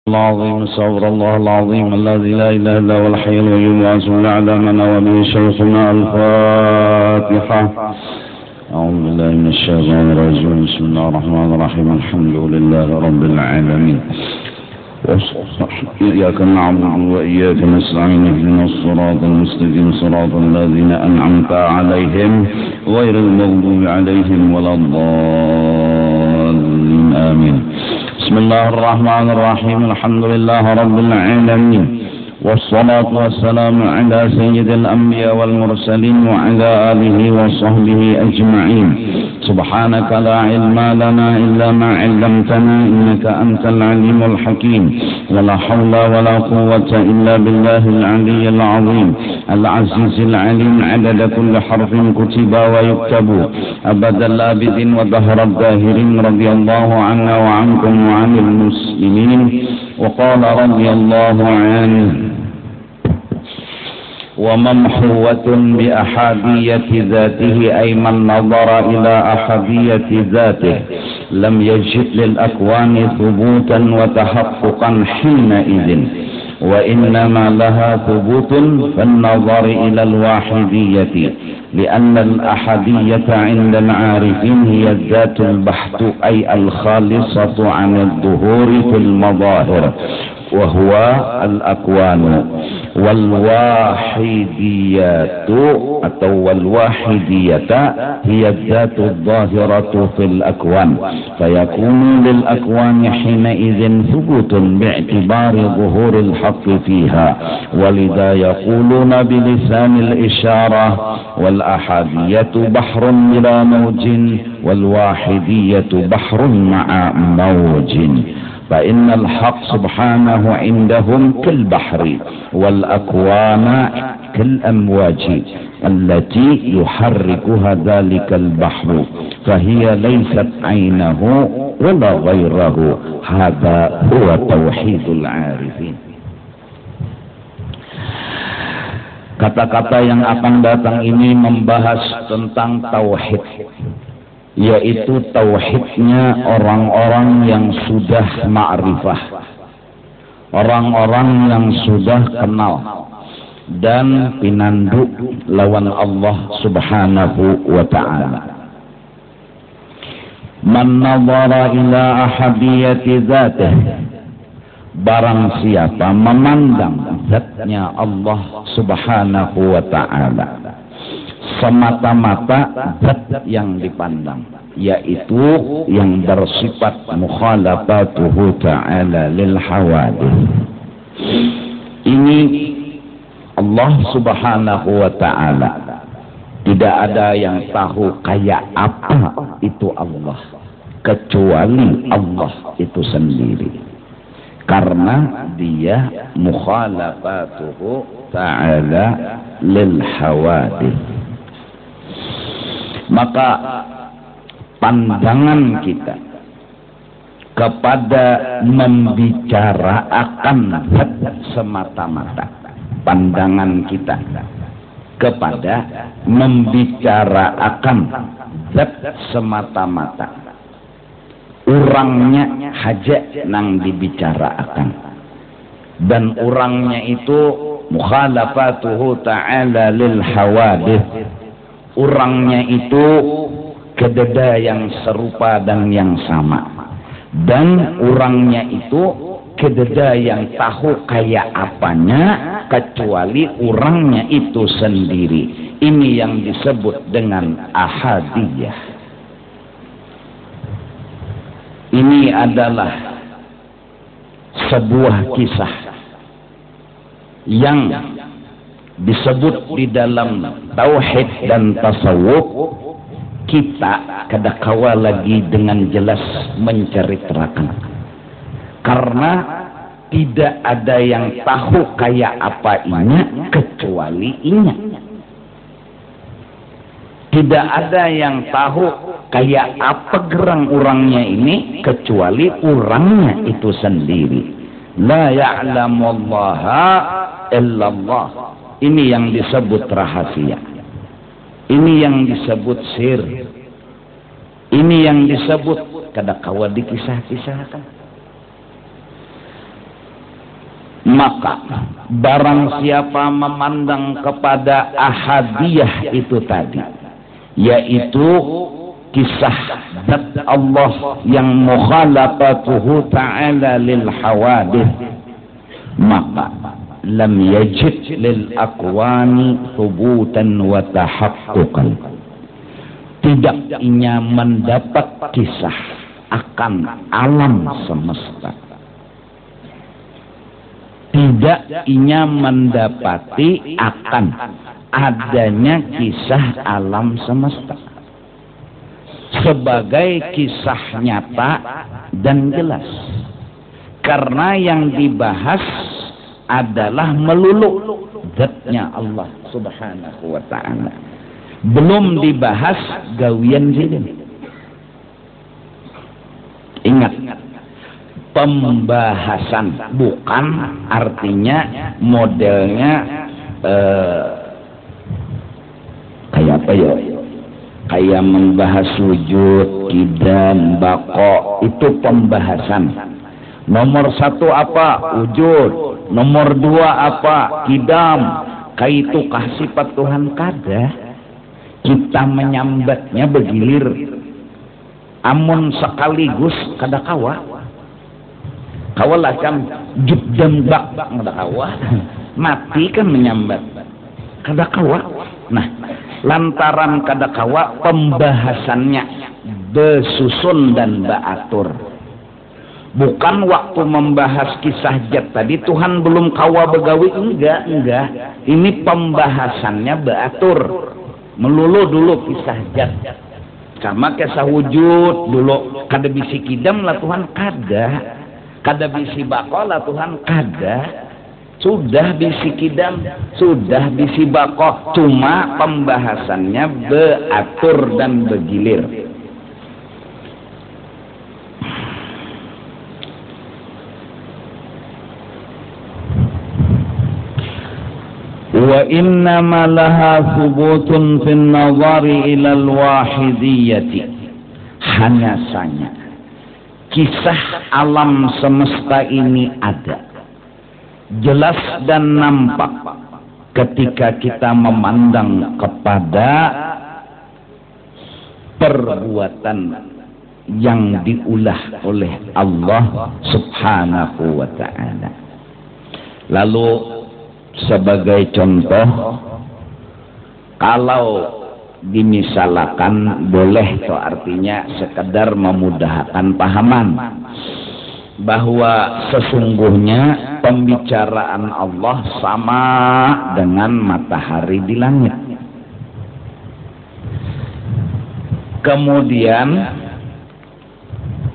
العظيم استغفر الله العظيم الذي لا اله الا هو الحي القيوم واسال اعلامنا وبه شيخنا الفاتحه. اعوذ بالله من الشيطان الرجيم. بسم الله الرحمن الرحيم. الحمد لله رب العالمين. إياك نعبد وإياك نستعين. اهدنا الصراط المستقيم صراط الذين أنعمت عليهم غير المغضوب عليهم ولا الضالين. آمين. بسم الله الرحمن الرحيم. الحمد لله رب العالمين، والصلاة والسلام على سيد الأنبياء والمرسلين وعلى آله وصحبه أجمعين. سبحانك لا علم لنا إلا ما علمتنا إنك أنت العليم الحكيم. ولا حول ولا قوة إلا بالله العلي العظيم العزيز العليم. عدد كل حرف كتب ويكتب أبد الآبدين ودهر الداهرين. رضي الله عنا وعنكم وعن المسلمين. وقال رضي الله عنه: وممحوة بأحادية ذاته، أي من نظر إلى أحادية ذاته لم يجد للأكوان ثبوتا وتحققا حينئذ، وإنما لها ثبوت في النظر إلى الواحدية، لأن الأحدية عند العارفين هي الذات البحت، أي الخالصة عن الظهور في المظاهر، وهو الأكوان. والواحديات atau والواحدية هي الذات الظاهرة في الأكوان، فيكون للأكوان حينئذ ثبوت باعتبار ظهور الحق فيها. ولذا يقولون بلسان الإشارة: والأحدية بحر بلا موج، والواحدية بحر مع موج. فإن الحق سبحانه عندهم كالبحر، والأكوان كالأمواج التي يحركها ذلك البحر، فهي ليست عينه ولا غيره. هذا هو توحيد العارفين. Kata-kata yang akan datang ini membahas tentang tauhid, yaitu tauhidnya orang-orang yang sudah ma'rifah, orang-orang yang sudah kenal dan pinanduk lawan Allah subhanahu wa ta'ala. Man nazara ila ahadiyati zatih, barang siapa memandang zatnya Allah subhanahu wa ta'ala, semata-mata zat yang dipandang, yaitu yang bersifat mukhalafatuhu ta'ala lil hawadith. Ini Allah subhanahu wa ta'ala, tidak ada yang tahu kayak apa itu Allah kecuali Allah itu sendiri, karena dia mukhalafatuhu ta'ala lil hawadith. Maka pandangan kita kepada membicarakan zat semata-mata, pandangan kita kepada membicarakan zat semata-mata, urangnya haja nang dibicarakan, dan urangnya itu mukhalafatuhu ta'ala lil hawadith. Urangnya itu kededa yang serupa dan yang sama, dan urangnya itu kededa yang tahu kayak apanya kecuali urangnya itu sendiri. Ini yang disebut dengan ahadiyah. Ini adalah sebuah kisah yang disebut di dalam tauhid dan tasawuf. Kita kadakawa lagi dengan jelas menceritakan, karena tidak ada yang tahu kayak apa inya kecuali inya. Tidak ada yang tahu kayak apa gerang urangnya ini kecuali urangnya itu sendiri. La ya'lamullaha illallah. Ini yang disebut rahasia. Ini yang disebut sir. Ini yang disebut kadakawa dikisah-kisahkan. Maka barang siapa memandang kepada ahadiyah itu tadi, yaitu kisah zat Allah yang mukhalafatuhu ta'ala lil hawadith, maka lam yajid lil akwani thubutan wa tahaqquqan, tidak inya mendapat kisah akan alam semesta, tidak inya mendapati akan adanya kisah alam semesta sebagai kisah nyata dan jelas, karena yang dibahas adalah melulu zatnya Allah subhanahu wa ta'ala, belum dibahas gawian zilin. Ingat, pembahasan bukan artinya modelnya kayak apa ya, kayak membahas wujud, kidam, bako, itu pembahasan. Nomor satu apa? Wujud. Nomor dua apa? Kidam. Kaitukah sifat Tuhan kada? Kita menyambatnya bergilir. Amun sekaligus kada kawa. Kawalah kan jubdam bak kada kawa. Mati kan menyambat. Kada kawa. Nah, lantaran kada kawa, pembahasannya besusun dan baatur. Bukan waktu membahas kisah zat tadi Tuhan belum kawa begawi, enggak. Ini pembahasannya baatur. Melulu dulu kisah zat. Sama kisah wujud dulu, kada bisi kidam lah Tuhan kada. Kada bisi bako lah Tuhan kada. Sudah bisi kidam, sudah bisi bako, cuma pembahasannya beatur dan bergilir. Wa innama laha thubutun fin nazari ilal wahidiyati, hanya saja kisah alam semesta ini ada, jelas dan nampak ketika kita memandang kepada perbuatan yang diulah oleh Allah subhanahu wa ta'ala. Lalu sebagai contoh, kalau dimisalkan boleh, itu artinya sekedar memudahkan pahaman, bahwa sesungguhnya pembicaraan Allah sama dengan matahari di langit. Kemudian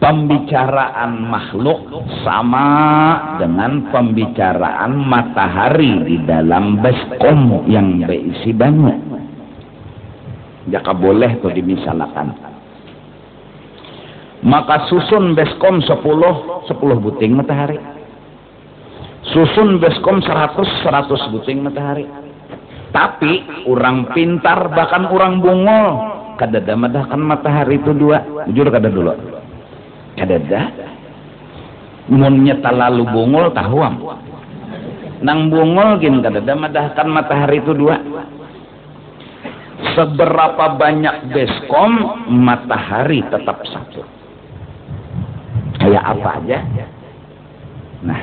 pembicaraan makhluk sama dengan pembicaraan matahari di dalam baskom yang berisi banyak. Jika boleh itu dimisalkan. Maka susun baskom 10 buting matahari. Susun baskom 100 buting matahari. Tapi orang pintar, bahkan orang bungol, kadada madahkan matahari itu dua. Jujur kada dulu. Kadada munnya talalu bungol tahuam nang bungol gin kadada madahkan matahari itu dua. Seberapa banyak baskom, matahari tetap satu. Kayak apa aja. Nah,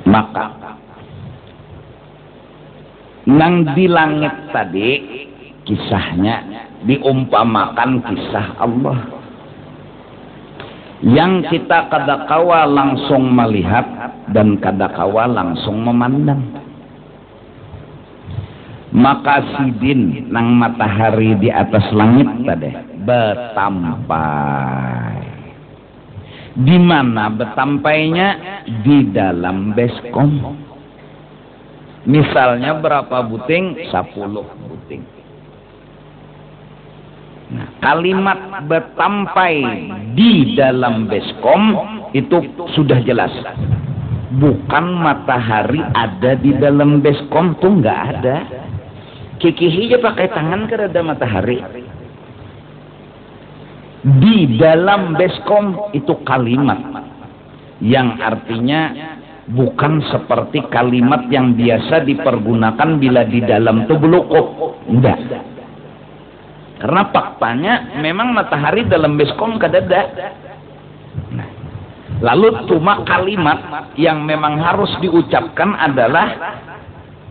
maka nang di langit tadi kisahnya diumpamakan kisah Allah yang kita kadakawa langsung melihat dan kadakawa langsung memandang. Maka sidin nang matahari di atas langit tadi betampai. Di mana betampainya? Di dalam baskom. Misalnya berapa buting? 10 buting. Nah, kalimat betampai di dalam baskom itu sudah jelas. Bukan matahari ada di dalam baskom, tuh nggak ada. Kikihi aja pakai tangan kan ada matahari. Di dalam baskom itu kalimat. yang artinya bukan seperti kalimat yang biasa dipergunakan bila di dalam tubuh lukuk. Enggak. Karena faktanya memang matahari dalam baskom kadada. Nah, lalu cuma kalimat yang memang harus diucapkan adalah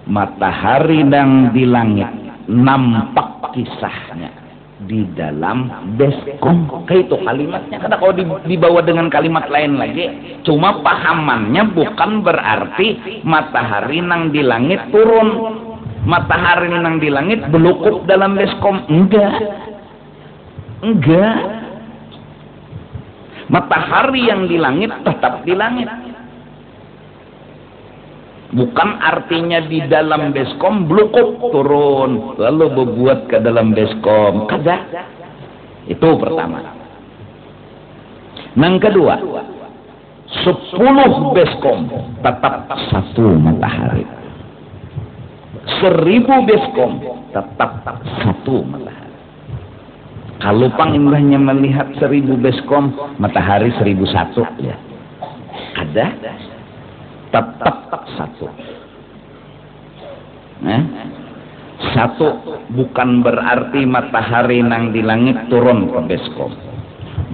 matahari yang di langit, nampak kisahnya di dalam baskom. Kayak itu kalimatnya. Karena kalau dibawa dengan kalimat lain lagi, cuma pahamannya bukan berarti matahari nang di langit turun, matahari nang di langit belukuk dalam baskom. Enggak. Matahari yang di langit tetap di langit. Bukan artinya di dalam baskom belukuk turun lalu berbuat ke dalam baskom. Kada. Itu pertama. Yang kedua, 10 baskom tetap satu matahari. 1000 baskom tetap satu matahari. Kalau pangindahnya melihat 1000 baskom, matahari 1001 ya. Ada tetap satu. Satu bukan berarti matahari nang di langit turun ke baskom.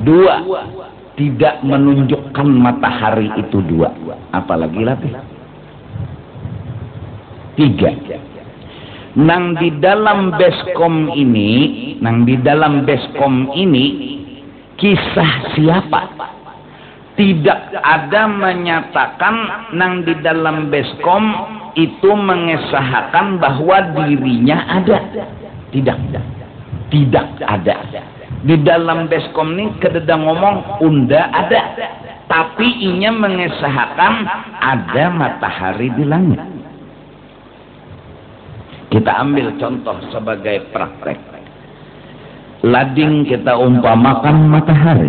2 tidak menunjukkan matahari itu 2, apalagi lebih. 3 nang di dalam baskom ini kisah siapa? Tidak ada menyatakan nang di dalam baskom itu mengesahkan bahwa dirinya ada. Tidak ada. Di dalam baskom ini kededa ngomong unda ada, tapi inya mengesahkan ada matahari di langit. Kita ambil contoh sebagai praktek. Lading kita umpamakan matahari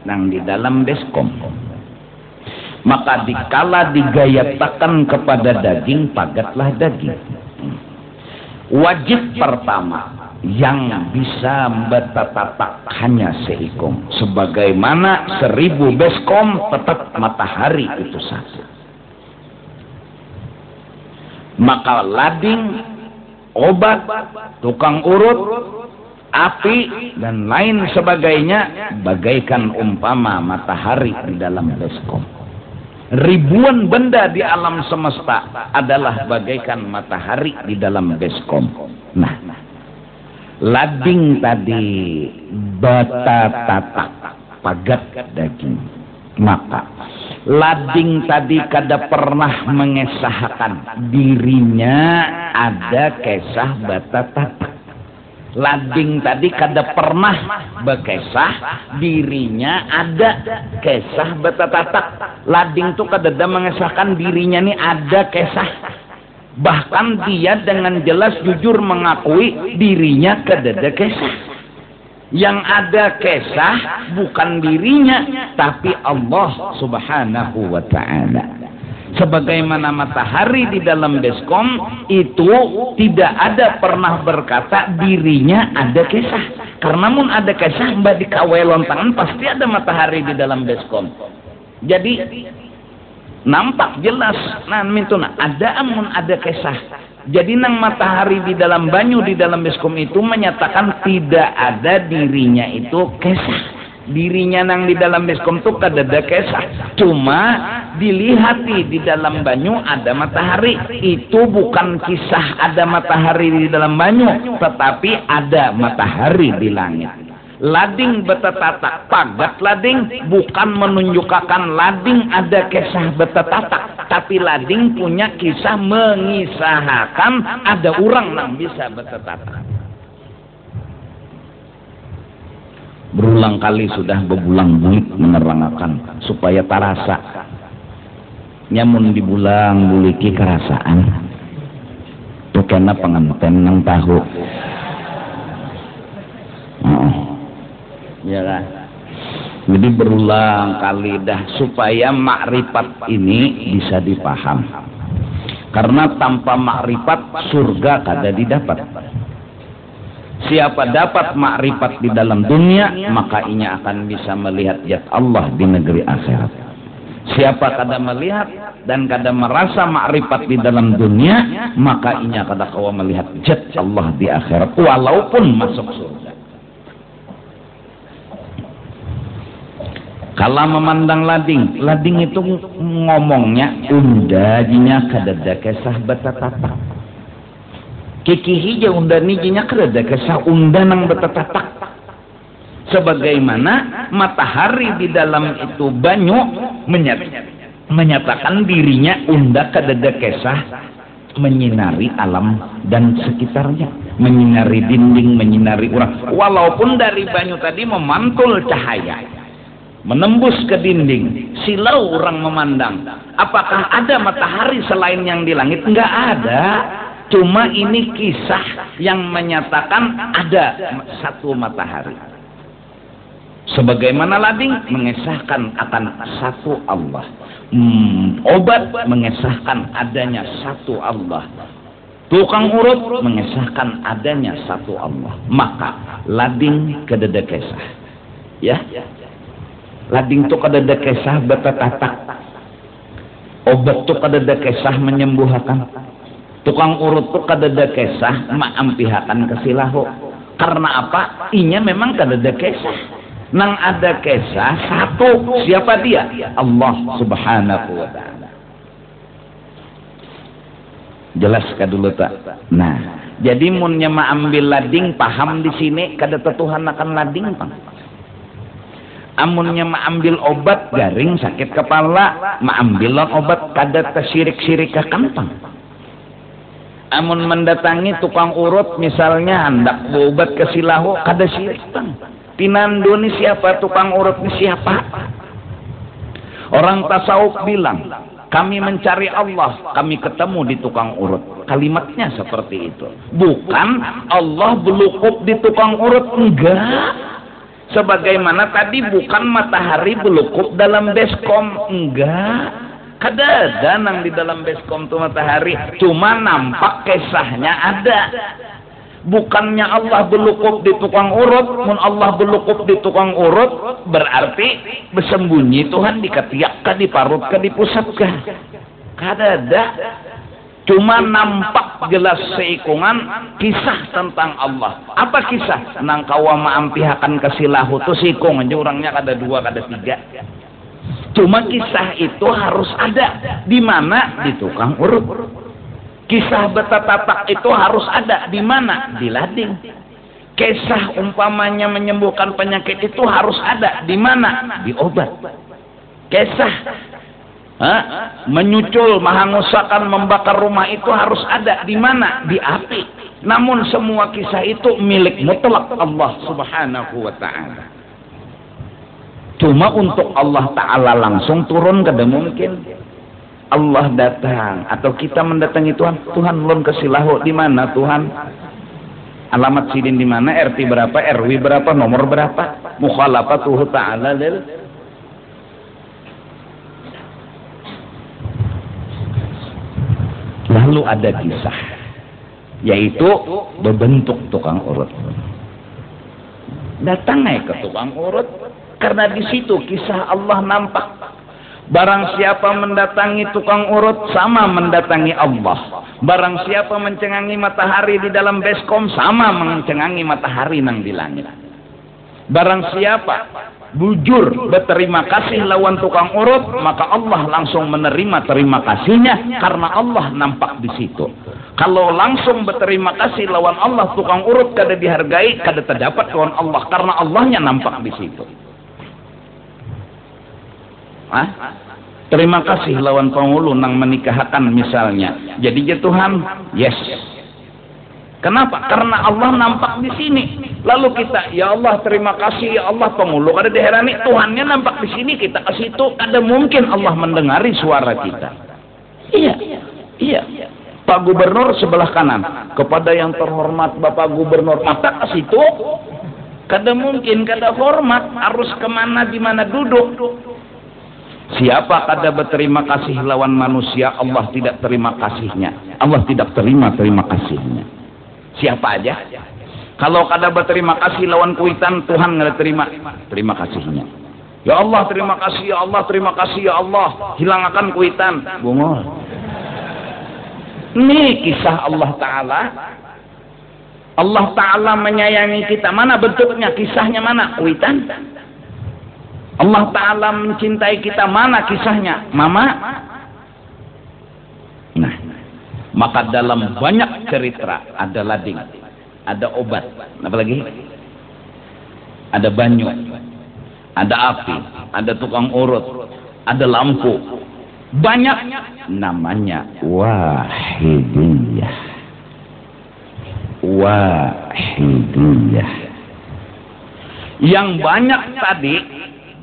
nang di dalam baskom. Maka dikala digayatakan kepada daging, pagatlah daging. Wajib pertama yang bisa bertatatak hanya seikom. Sebagaimana 1000 baskom tetap matahari itu satu. Maka lading, obat, tukang urut, api dan lain sebagainya bagaikan umpama matahari di dalam baskom. Ribuan benda di alam semesta adalah bagaikan matahari di dalam baskom. Nah, lading tadi batatatak pagat daging. Maka lading tadi kada pernah mengesahkan dirinya ada kisah batatatak. Lading tadi kada pernah berkesah dirinya ada kisah batatatak. Lading itu kada mengesahkan dirinya ini ada kisah. Bahkan dia dengan jelas jujur mengakui dirinya kada ada kisah. Yang ada kisah bukan dirinya, tapi Allah Subhanahu wa ta'ala. Sebagaimana matahari di dalam baskom itu tidak ada pernah berkata dirinya ada kisah. Karena mun ada kisah mbak di kawelon tangan pasti ada matahari di dalam baskom. Jadi nampak jelas nah mintuna ada amun ada kisah. Jadi nang matahari di dalam banyu di dalam baskom itu menyatakan tidak ada dirinya itu kisah. Dirinya nang di dalam baskom itu kada ada kisah. Cuma dilihati di dalam banyu ada matahari. Itu bukan kisah ada matahari di dalam banyu, tetapi ada matahari di langit. Lading betatatak pagat lading bukan menunjukkan lading ada kisah betatatak, tapi lading punya kisah mengisahkan ada orang yang bisa betatatak. Berulang kali sudah bebulang-bulik menerangkan supaya tarasa nyamun dibulang buliki kerasaan itu karena penganten nang tahu ya kan. Jadi berulang kali dah supaya makrifat ini bisa dipaham, karena tanpa makrifat surga kada didapat. Siapa dapat makrifat di dalam dunia, maka inya akan bisa melihat zat Allah di negeri akhirat. Siapa kada melihat dan kada merasa makrifat di dalam dunia, maka inya kada kawa melihat zat Allah di akhirat walaupun masuk surga. Kalau memandang lading, lading itu ngomongnya unda jinya kada ada kisah betatatak. Kiki hija unda nijinya kada ada kisah unda nang betatatak. Sebagaimana matahari di dalam itu banyu menyatakan dirinya unda kadada kesah menyinari alam dan sekitarnya, menyinari dinding, menyinari orang. Walaupun dari banyu tadi memantul cahaya, menembus ke dinding, silau orang memandang. Apakah ada matahari selain yang di langit? Enggak ada. Cuma ini kisah yang menyatakan ada satu matahari. Sebagaimana lading mengesahkan akan satu Allah, obat mengesahkan adanya satu Allah, tukang urut mengesahkan adanya satu Allah. Maka lading kedada kesah, ya, lading tu kedada kesah betatatak, obat tu kedada kesah menyembuhkan, tukang urut tu kedada kesah maampihakan kesilahu. Karena apa? Inya memang kedada kesah. Nang ada kisah satu, siapa dia? Allah Subhanahu wa ta'ala. Jelas ka dulu tak? Nah, jadi munnya ma ambil lading paham di sini kada Tuhan akan lading pang. Amunnya ma ambil obat garing sakit kepala, ma ambilon obat kada tersirik-sirik ka kantang. Amun mendatangi tukang urut misalnya hendak obat ke silahu kada sirik pang. Pinandu ni siapa, tukang urut ni siapa? Orang tasawuf bilang, kami mencari Allah, kami ketemu di tukang urut. Kalimatnya seperti itu. Bukan Allah belukup di tukang urut, enggak. Sebagaimana tadi bukan matahari belukup dalam beskom, enggak. Kada ada nang di dalam beskom tu matahari, cuma nampak kisahnya ada. Bukannya Allah belukup di tukang urut. Mun Allah belukup di tukang urut berarti bersembunyi Tuhan di ketiak ka, di parut ka, di pusat ka. Kada ada. Cuma nampak jelas seikungan kisah tentang Allah. Apa kisah? Nang kawa maampihakan kesilahu tu sikung aja orangnya kada dua kada tiga. Cuma kisah itu harus ada. Di mana? Di tukang urut. Kisah betatatak itu harus ada di mana? Di lading. Kisah umpamanya menyembuhkan penyakit itu harus ada di mana? Di obat. Kisah menyucul, menghangusakan, membakar rumah itu harus ada di mana? Di api. Namun semua kisah itu milik mutlak Allah Subhanahu wa ta'ala. Cuma untuk Allah Ta'ala langsung turun kada mungkin. Allah datang atau kita mendatangi Tuhan. Tuhan belum kesilahu di mana Tuhan? Alamat sidin di mana? RT berapa? RW berapa? Nomor berapa? Mukhalafatuhu ta'ala lil. Lalu ada kisah, yaitu berbentuk tukang urut. Datang ke tukang urut karena di situ kisah Allah nampak. Barang siapa mendatangi tukang urut sama mendatangi Allah. Barang siapa mencengangi matahari di dalam beskom sama mencengangi matahari nang di langit. Barang siapa bujur berterima kasih lawan tukang urut, maka Allah langsung menerima terima kasihnya karena Allah nampak di situ. Kalau langsung berterima kasih lawan Allah, tukang urut kada dihargai, kada terdapat lawan Allah karena Allahnya nampak di situ. Terima kasih lawan pengulu nang menikahkan misalnya. Jadi ya Tuhan, yes. Kenapa? Karena Allah nampak di sini. Lalu kita, ya Allah terima kasih ya Allah pengulu. Kada diherani Tuhannya nampak di sini, kita ke situ. Ada mungkin Allah mendengari suara kita. Iya. Pak Gubernur sebelah kanan. Kepada yang terhormat Bapak Gubernur, mata ke situ. Kada mungkin, kada hormat. Harus kemana, di mana duduk. Siapa kada berterima kasih lawan manusia, Allah tidak terima kasihnya. Allah tidak terima kasihnya. Siapa aja? Kalau kada berterima kasih lawan kuitan, Tuhan nggak terima kasihnya. Ya Allah terima kasih, ya Allah terima kasih, ya Allah hilangkan kuitan. Bungol. Ini kisah Allah Ta'ala. Allah Ta'ala menyayangi kita. Mana bentuknya? Kisahnya mana? Kuitan. Allah Ta'ala mencintai kita. Mana kisahnya? Mama. Nah, maka dalam banyak cerita ada lading, ada obat, apa lagi? Ada banyu, ada api, ada tukang urut, ada lampu. Banyak namanya wahidiyah. Wahidiyah. Yang banyak tadi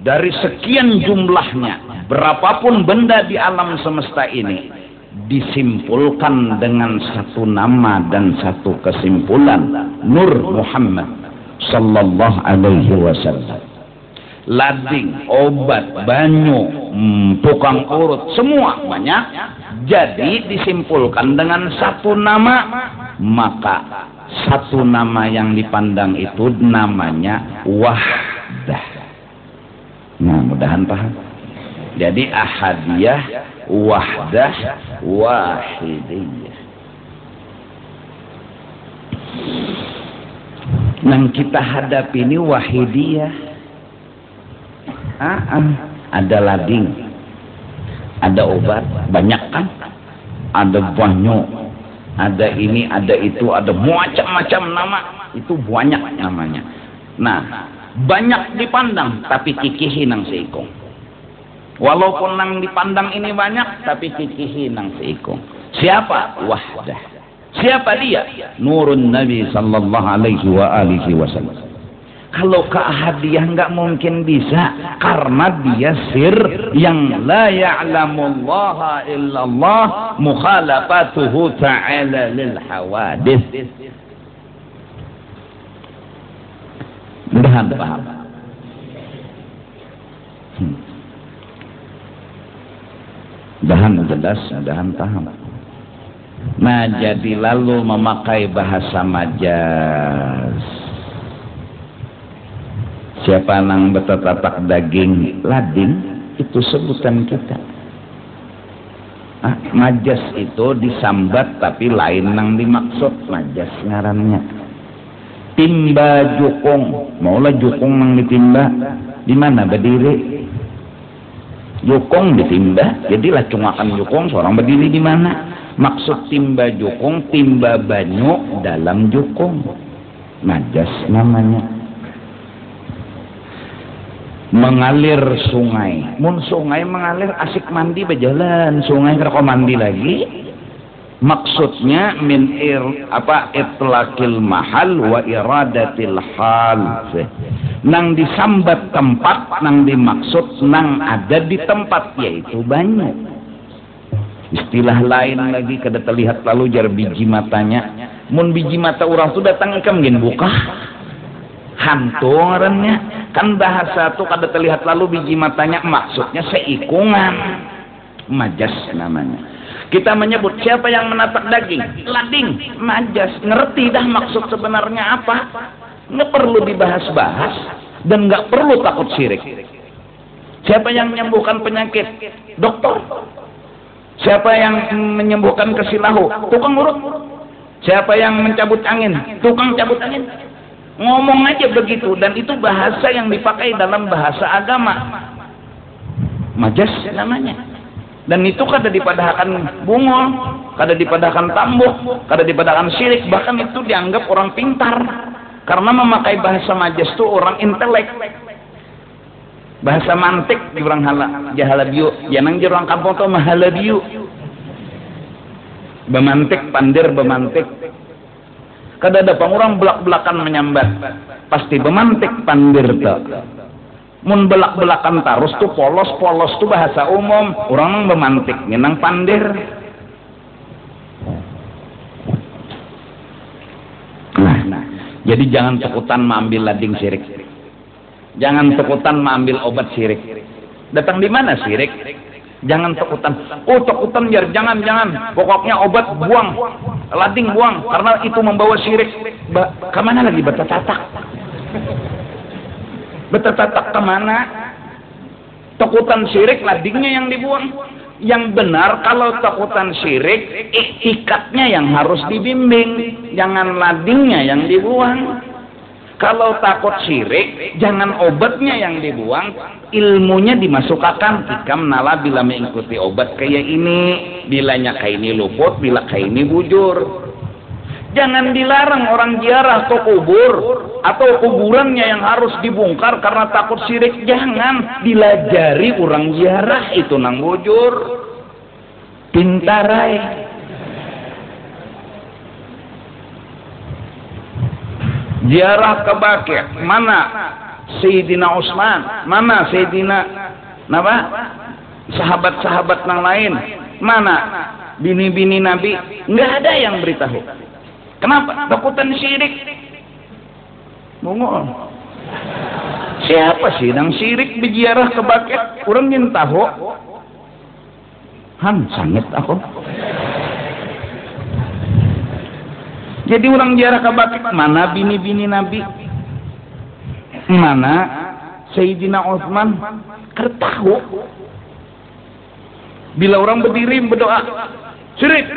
dari sekian jumlahnya, berapapun benda di alam semesta ini disimpulkan dengan satu nama dan satu kesimpulan, Nur Muhammad sallallahu alaihi wasallam. Lading, obat, banyu, tukang urut, semua banyak. Jadi disimpulkan dengan satu nama, maka satu nama yang dipandang itu namanya wahdah. Nah, mudahan paham. Jadi ahadiyah, wahdah, wahidiyah. Yang kita hadapi ini wahidiyah. Ada lading, ada obat, banyak kan? Ada banyu, ada ini, ada itu, ada macam-macam nama. Itu banyak namanya. Nah, banyak dipandang, tapi kikihi nang seikong. Walaupun nang dipandang ini banyak, tapi kikihi nang seikong. Siapa? Wahdah. Siapa dia? Nurun Nabi sallallahu alaihi wa alihi wasallam. Kalau keahadiyah nggak mungkin bisa, karena dia sir yang la ya'lamullaha illallah, mukhalafatuhu ta'ala lil hawadith. Mudahan paham. Mudahan jelas, mudahan paham. Nah, jadi lalu memakai bahasa majaz. Siapa nang betetatak daging lading, itu sebutan kita. Majas itu disambat tapi lain nang dimaksud, majas ngarannya. Timba jukung, maulah jukung nang ditimba, di mana berdiri? Jukung ditimba, jadilah cungakan jukung, seorang berdiri di mana? Maksud timba jukung, timba banyu dalam jukung, majas namanya. Mengalir sungai, mun sungai mengalir asik mandi berjalan, sungai kerko mandi lagi. Maksudnya min itlaqil mahal wa iradatil hal. Nang disambat tempat, nang dimaksud nang ada di tempat, yaitu banyu. Istilah lain lagi kada terlihat lalu jar biji matanya. Mun biji mata orang tu datang ke mungkin buka hantu ngarannya. Kan bahasa tuh kada terlihat lalu biji matanya, maksudnya seikungan, majas namanya. Kita menyebut siapa yang menatak daging, lading, majas. Ngerti dah maksud sebenarnya apa, nggak perlu dibahas-bahas dan nggak perlu takut syirik. Siapa yang menyembuhkan penyakit, dokter. Siapa yang menyembuhkan kesilahu, tukang urut. Siapa yang mencabut angin, tukang cabut angin. Ngomong aja begitu, dan itu bahasa yang dipakai dalam bahasa agama, majas namanya. Dan itu kada dipadahkan bungol, kada dipadahkan tambuk, kada dipadahkan syirik, bahkan itu dianggap orang pintar, karena memakai bahasa majas itu orang intelek. Bahasa mantik di orang jahalabiu, jangan di orang kampung tuh mahalabiu, bemantik, pandir bemantik. Kada ada pengurang belak-belakan menyambat, pasti bemantik pandir tak. Mun belak-belakan tarus tuh polos-polos tuh bahasa umum, orang bemantik ngenang pandir. Nah, jadi jangan takutan mengambil lading syirik, jangan takutan mengambil obat syirik. Datang di mana syirik? Jangan takutan. Oh takutan biar jangan. Pokoknya obat buang, lading buang, karena itu membawa syirik. Kemana lagi betatatak? Betatatak kemana? Takutan syirik ladingnya yang dibuang. Yang benar kalau takutan syirik, iktikadnya yang harus dibimbing, jangan ladingnya yang dibuang. Kalau takut syirik, jangan obatnya yang dibuang, ilmunya dimasukkan. Hikam nala bila mengikuti obat kayak ini, bilanya kayak ini luput, bila kayak ini bujur. Jangan dilarang orang ziarah ke kubur atau kuburannya yang harus dibongkar karena takut syirik. Jangan dilajari orang ziarah itu nang bujur. Pintarai. Ziarah ke Baqi', mana Sayyidina Utsman, mana Sayyidina napa? Sahabat-sahabat yang lain, mana bini-bini Nabi? Enggak ada yang beritahu. Kenapa? Takutan syirik. Bungol. Siapa sih yang syirik berziarah ke Baqi'? Urang ingin tahu. Han sangit aku. Jadi orang ziarah ke Baqi', mana bini-bini Nabi? Mana Sayyidina Utsman? Kertahu. Bila orang berdiri berdoa, syirik.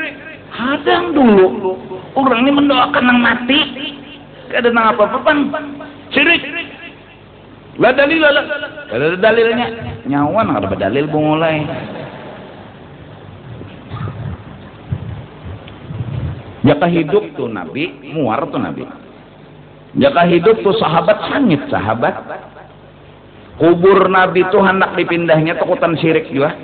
Hadang dulu. Orang ini mendoakan yang mati. Gak ada nang apa-apa pan. Syirik. Lah dalil lah. Ada dalilnya. Nyawan ada dalil bungulai. Jaka hidup tuh Nabi, muar tuh Nabi. Jaka hidup tuh sahabat sangit sahabat. Kubur Nabi tuh hendak dipindahnya takutan syirik juga.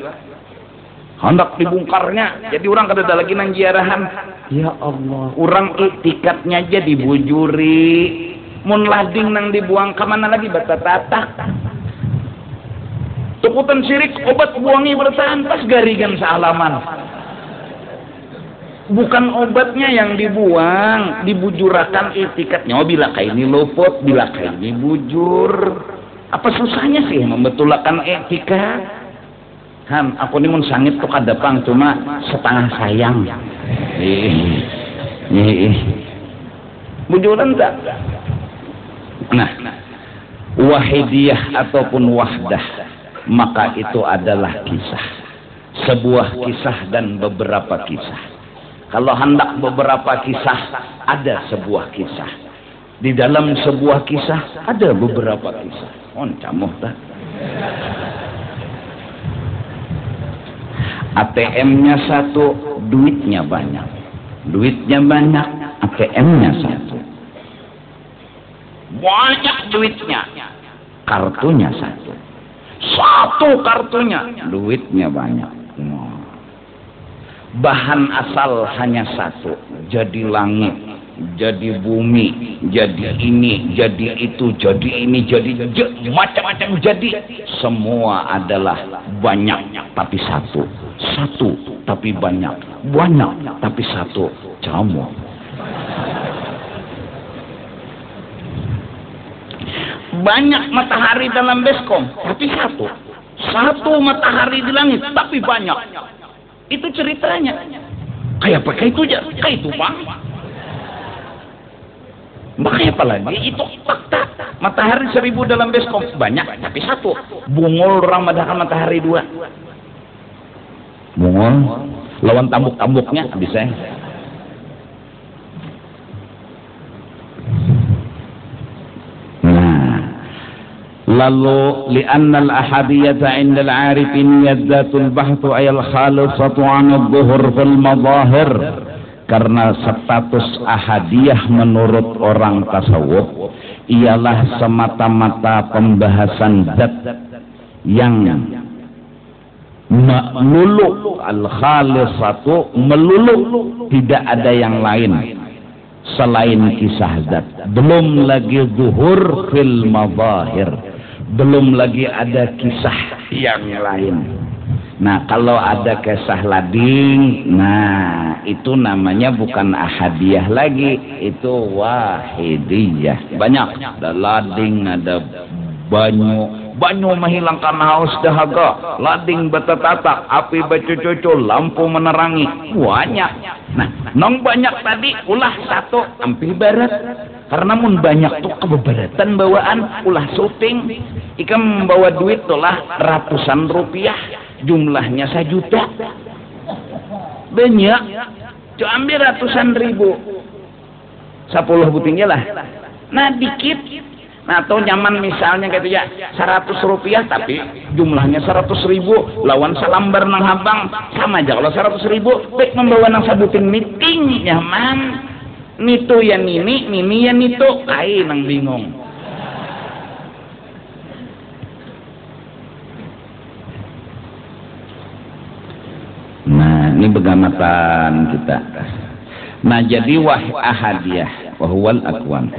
Hendak dibongkarnya, jadi orang kada lagi nang ziarahan. Ya Allah, orang iktikadnya aja dibujuri. Mun lading nang dibuang kemana lagi batatatak. Takutan syirik obat buangi bertahan pas garigan sealaman. Bukan obatnya yang dibuang, dibujurakan iktikadnya. Oh, bila kayak ini luput, bila kayak ini bujur. Apa susahnya sih membetulkan iktikad? Han, aku ini mun sangit tuh kadapang cuma setengah sayang. Bujuran tak? Nah, wahidiyah ataupun wahdah, maka itu adalah kisah. Sebuah kisah dan beberapa kisah. Kalau hendak beberapa kisah, ada sebuah kisah. Di dalam sebuah kisah ada beberapa kisah. Oh, camuh tak? ATM-nya satu, duitnya banyak. Duitnya banyak, ATM-nya satu. Banyak duitnya, kartunya satu. Satu kartunya, duitnya banyak. Bahan asal hanya satu, jadi langit, jadi bumi, jadi ini, jadi itu, jadi ini, jadi macam-macam jadi. Semua adalah banyak tapi satu. Satu tapi banyak. Banyak tapi satu. Camu. Banyak matahari dalam baskom tapi satu. Satu matahari di langit tapi banyak. Itu ceritanya. Kayak pakai itu aja, kayak itu bang. Makanya apa lagi? Itu fakta. Matahari 1000 dalam baskom banyak tapi satu. Bungul orang madakan matahari 2. Bungul lawan tambuk-tambuknya bisa. Lalu li'anna al-ahadiyata 'inda al-'arifin yazdatul bahthu ayal khalisatu 'an adh-dhuhur fil madahir. Karena status ahadiyah menurut orang tasawuf ialah semata-mata pembahasan zat yang melulu, al-khalisatu melulu, tidak ada yang lain selain kisah zat. Belum lagi zuhur fil madahir, belum lagi ada kisah yang lain. Nah, kalau ada kisah lading, nah itu namanya bukan ahadiyah lagi, itu wahidiyah. Banyak, ada lading, ada banyu menghilangkan haus dahaga, lading betatatak, api bacu-cucu, lampu menerangi, banyak. Nah, nong banyak tadi, ulah satu, ampi barat. Karena mun banyak tuh kebeberatan bawaan ulah syuting, ika membawa duit tuh lah ratusan rupiah, jumlahnya 1 juta. Banyak, coba ambil ratusan ribu, 10 butingnya lah. Nah dikit, nah atau nyaman misalnya gitu ya 100 rupiah tapi jumlahnya 100.000 lawan salambar nang habang sama aja. Kalau 100.000 baik membawa nang sabuting meeting nyaman. Nitu ya nini ya nitu, kain nang bingung. Nah ini begamatan kita. Nah jadi ahadiyah wahuwal akwan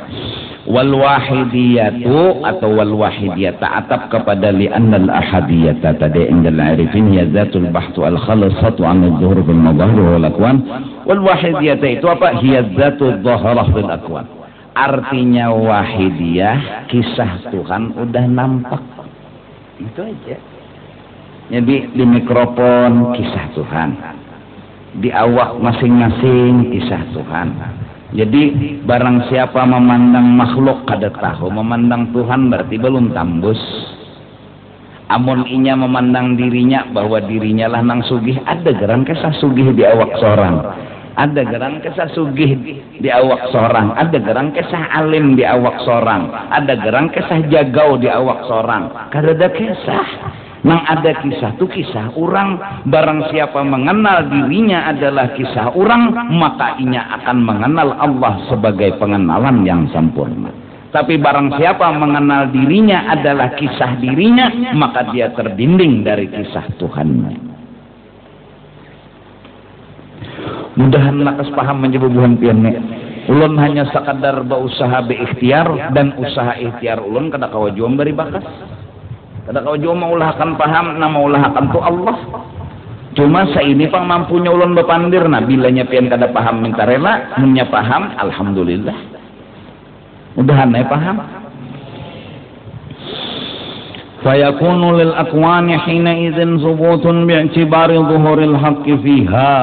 wal wahidiyatu atau wal wahidiyata atap kepada li'annal ahadiyata tadi indal arifin ya zatul bahtu al khalasatu an al-zuhur bil madahir wal akwan. Wal wahidiyata itu apa? Hiya zatul dhahrah bil akwan. Artinya wahidiyah kisah Tuhan udah nampak. Itu aja. Jadi di mikrofon kisah Tuhan, di awak masing-masing kisah Tuhan. Jadi barang siapa memandang makhluk kada tahu, memandang Tuhan berarti belum tambus. Amun inya memandang dirinya bahwa dirinya lah nang sugih, ada gerang kesah sugih di awak seorang, ada gerang kesah sugih di awak seorang, ada gerang kesah alim di awak seorang, ada gerang kesah jagau di awak seorang. Kada ada kesah. Nang ada kisah tu kisah orang. Barang siapa mengenal dirinya adalah kisah orang, maka inya akan mengenal Allah sebagai pengenalan yang sempurna. Tapi barang siapa mengenal dirinya adalah kisah dirinya, maka dia terbimbing dari kisah Tuhannya. Mudahan lakas paham menjebubuhan pian. Ulun hanya sekadar berusaha berikhtiar, dan usaha ikhtiar ulun kada kawajuam bari bakas. Kada kau jauh maulahkan paham, nama maulahkan tu Allah. Cuma saini pang mampunya ulun bepandir, nah bilanya pian kada paham minta rela, munya paham, alhamdulillah. Mudahan ay paham. Fayakunu lil akwani hina idzin subutun bi'tibari zuhuril haqqi fiha.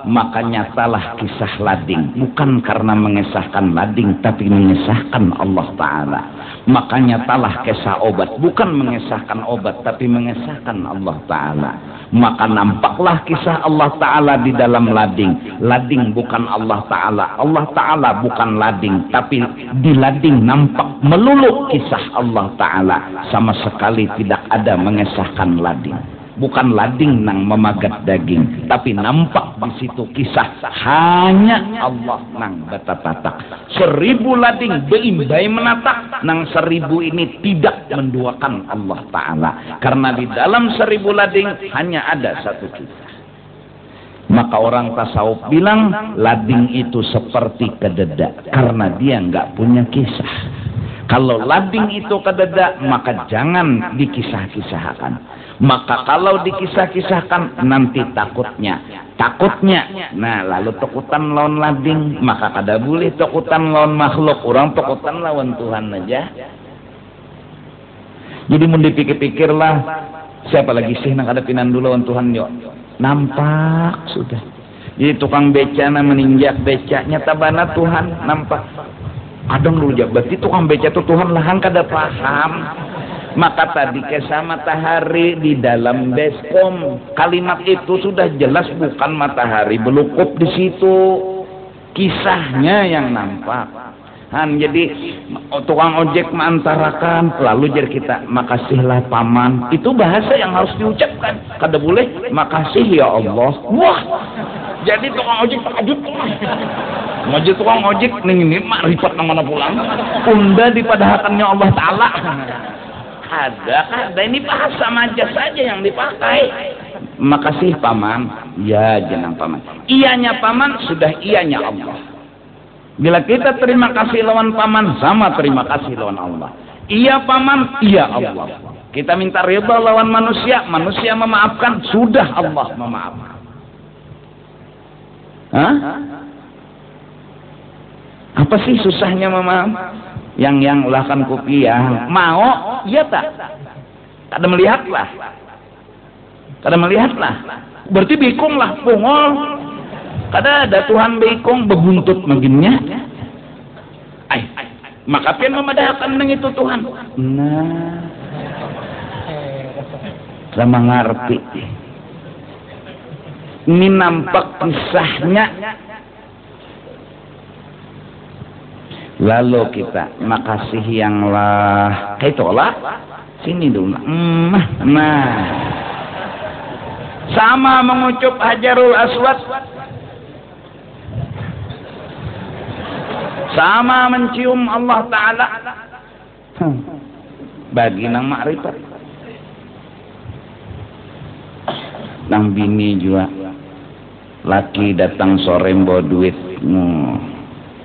Maka nyatalah kisah lading bukan karena mengesahkan lading tapi mengesahkan Allah Ta'ala. Maka nyatalah kisah obat bukan mengesahkan obat tapi mengesahkan Allah Ta'ala. Maka nampaklah kisah Allah Ta'ala di dalam lading. Lading bukan Allah Ta'ala, Allah Ta'ala bukan lading, tapi di lading nampak melulu kisah Allah Ta'ala. Sama sekali tidak ada mengesahkan lading. Bukan lading nang memagat daging, tapi nampak di situ kisah hanya Allah nang batatak. 1000 lading beimbai menatak, nang 1000 ini tidak menduakan Allah Ta'ala. Karena di dalam 1000 lading hanya ada satu kisah. Maka orang tasawuf bilang lading itu seperti kededa karena dia nggak punya kisah. Kalau lading itu kededa maka jangan dikisah-kisahkan. Maka kalau dikisah-kisahkan nanti takutnya. Nah lalu takutan lawan lading, maka kada boleh takutan lawan makhluk. Orang takutan lawan Tuhan aja. Jadi mau dipikir-pikirlah, siapa lagi sih nak hadapinan dulu lawan Tuhan yuk. Nampak sudah. Jadi tukang beca na meninjak becanya tabana Tuhan nampak. Adang dulu berarti tukang beca itu Tuhan lahan kada paham. Maka tadi kisah matahari di dalam beskom, kalimat itu sudah jelas bukan matahari belukup di situ, kisahnya yang nampak. Jadi tukang ojek mengantarakan, lalu jadi kita makasihlah paman, itu bahasa yang harus diucapkan. Kada boleh makasih ya Allah. Wah, jadi tukang ojek takjub. Ngojek tukang ojek ini makrifat namanya pulang. Unda dipadahakannya Allah Ta'ala. Ada ini bahasa majas saja yang dipakai. Makasih paman, ya jenang paman. Iyanya paman sudah iyanya Allah. Bila kita terima kasih lawan paman sama terima kasih lawan Allah. Iya paman, iya Allah. Kita minta ridha lawan manusia, manusia memaafkan, sudah Allah memaafkan. Hah? Apa sih susahnya memaaf? Yang ulahkan kopiah mau iya tak kada melihatlah berarti bikung lah pungol kada ada Tuhan bikung bebuntut maginnya Maka pian memadahkan nang itu Tuhan. Nah, sama ngerti. Ini nampak kisahnya. Lalu kita makasih yang lah. Itulah sini dulu. Nah, sama mengucup Hajarul Aswad, sama mencium Allah Ta'ala. Bagi nang makrifat, nang bini juga. Laki datang sore bawa duit,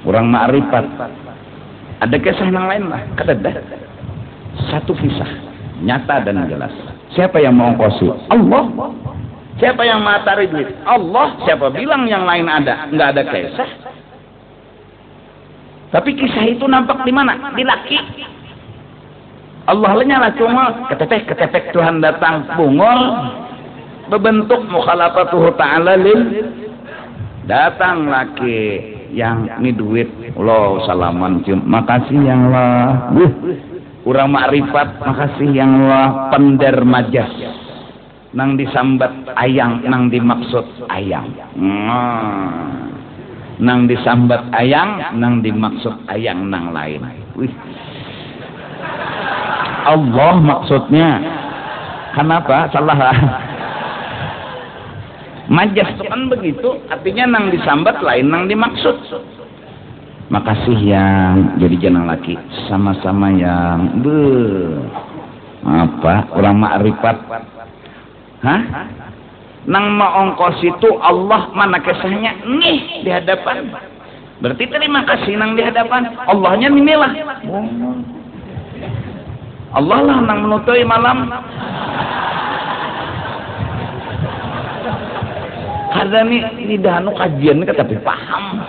kurang makrifat. Ada kisah yang lain lah, kadada. Satu kisah nyata dan jelas. Siapa yang mau ongkosi? Allah. Siapa yang mau tarik duit? Allah. Siapa bilang yang lain ada? Nggak ada kisah. Tapi kisah itu nampak di mana? Di laki. Allah nyala cuma ketepek Tuhan datang bungol. Berbentuk mukhalafatuhu ta'ala lil, datang laki yang ini duit lo salaman cium, makasih yang lah kurang makrifat, makasih yang lah pender majas nang disambat ayang, nang dimaksud ayang, nang disambat ayang, nang dimaksud ayang nang lain. Allah maksudnya kenapa salah? Majas itu kan begitu, artinya nang disambat lain nang dimaksud. Makasih yang jadi jenang laki, sama-sama yang apa orang makrifat. Hah? Nang maongkos itu Allah mana kisahnya nih di hadapan. Berarti terima kasih nang di hadapan. Allahnya inilah. Allah lah nang menutupi malam. Ada nih di danu kajian kan tapi paham.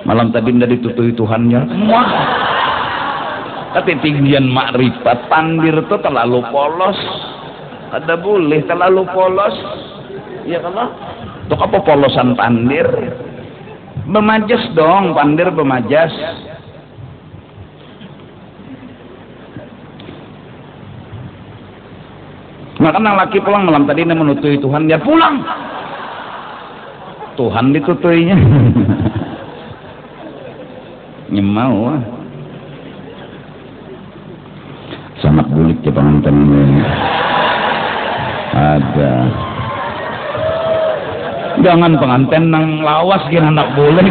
Malam tadi ndak ditutui Tuhannya semua. Tapi tinggian makrifat pandir itu terlalu polos. Ada boleh terlalu polos. Ya kalau untuk apa polosan pandir? Bemajas dong, pandir bemajas. Maka nang laki pulang malam tadi ini menutui Tuhan, dia pulang. Tuhan ditutuinya. Nyemau. Sanak bulik ya pengantin ini. Ada. Jangan pengantin nang lawas kira anak bulik.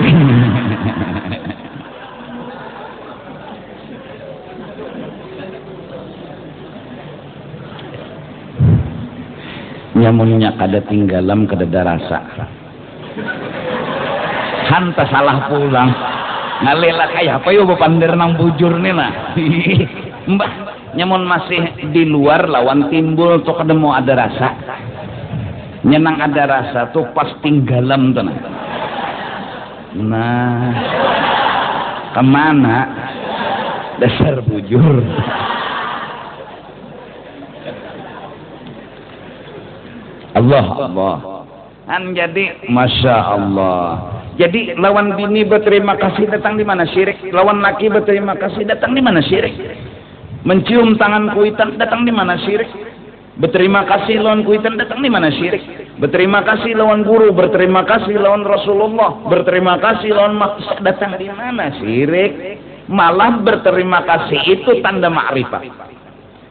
Nyamunnya kada tinggalam kada rasa hanta salah pulang ngalela kayak apa yo bepandir nang bujur nih lah mbah nyamun masih di luar lawan timbul tuh kada mau ada rasa nyenang ada rasa tuh pas tinggalam tuh nah kemana dasar bujur. Allah kan jadi masya Allah. Jadi lawan bini berterima kasih datang di mana syirik, lawan laki berterima kasih datang di mana syirik, mencium tangan kuitan datang di mana syirik, berterima kasih lawan kuitan datang di mana syirik, berterima kasih lawan guru, berterima kasih lawan Rasulullah, berterima kasih lawan maksud datang di mana syirik. Malah berterima kasih itu tanda makrifat.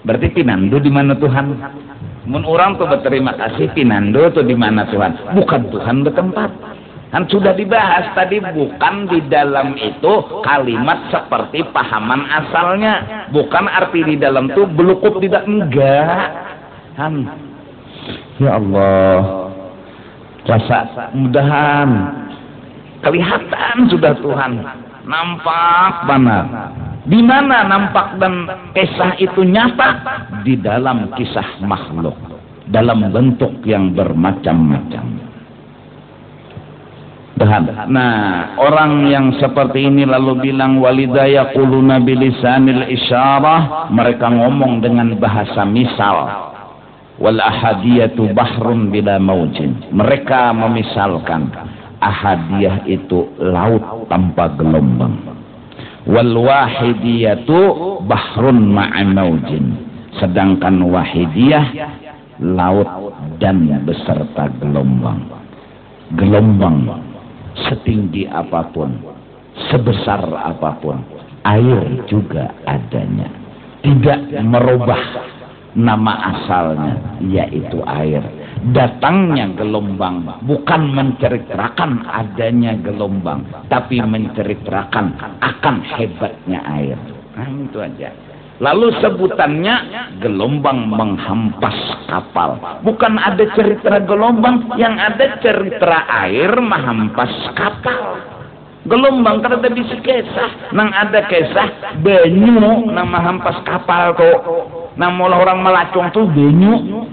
Berarti pinandu di mana Tuhan? Mun orang tuh berterima kasih pinando tuh di mana Tuhan? Bukan Tuhan bertempat. Kan sudah dibahas tadi, bukan di dalam itu kalimat seperti pahaman asalnya. Bukan arti di dalam tuh belukup tidak, enggak. Han. Ya Allah. Rasa mudahan kelihatan sudah Tuhan. Nampak benar. Di mana nampak dan kisah itu nyata? Di dalam kisah makhluk, dalam bentuk yang bermacam-macam. Nah, orang yang seperti ini lalu bilang walidaya quluna bilisanil isyarah, mereka ngomong dengan bahasa misal. Wal ahadiyatu bahrun bila maujin. Mereka memisalkan ahadiyah itu laut tanpa gelombang. Wal wahidiyatu bahrun ma'a maujin. Sedangkan wahidiyah laut dan beserta gelombang. Gelombang setinggi apapun, sebesar apapun, air juga adanya. Tidak merubah nama asalnya, yaitu air. Datangnya gelombang bukan menceritakan adanya gelombang, tapi menceritakan akan hebatnya air. Nah, itu aja. Lalu sebutannya gelombang menghampas kapal. Bukan ada cerita gelombang, yang ada cerita air menghampas kapal. Gelombang kada bisa kisah, nang ada kisah banyu nang menghampas kapal tuh. Nang mula orang melacung tuh banyu.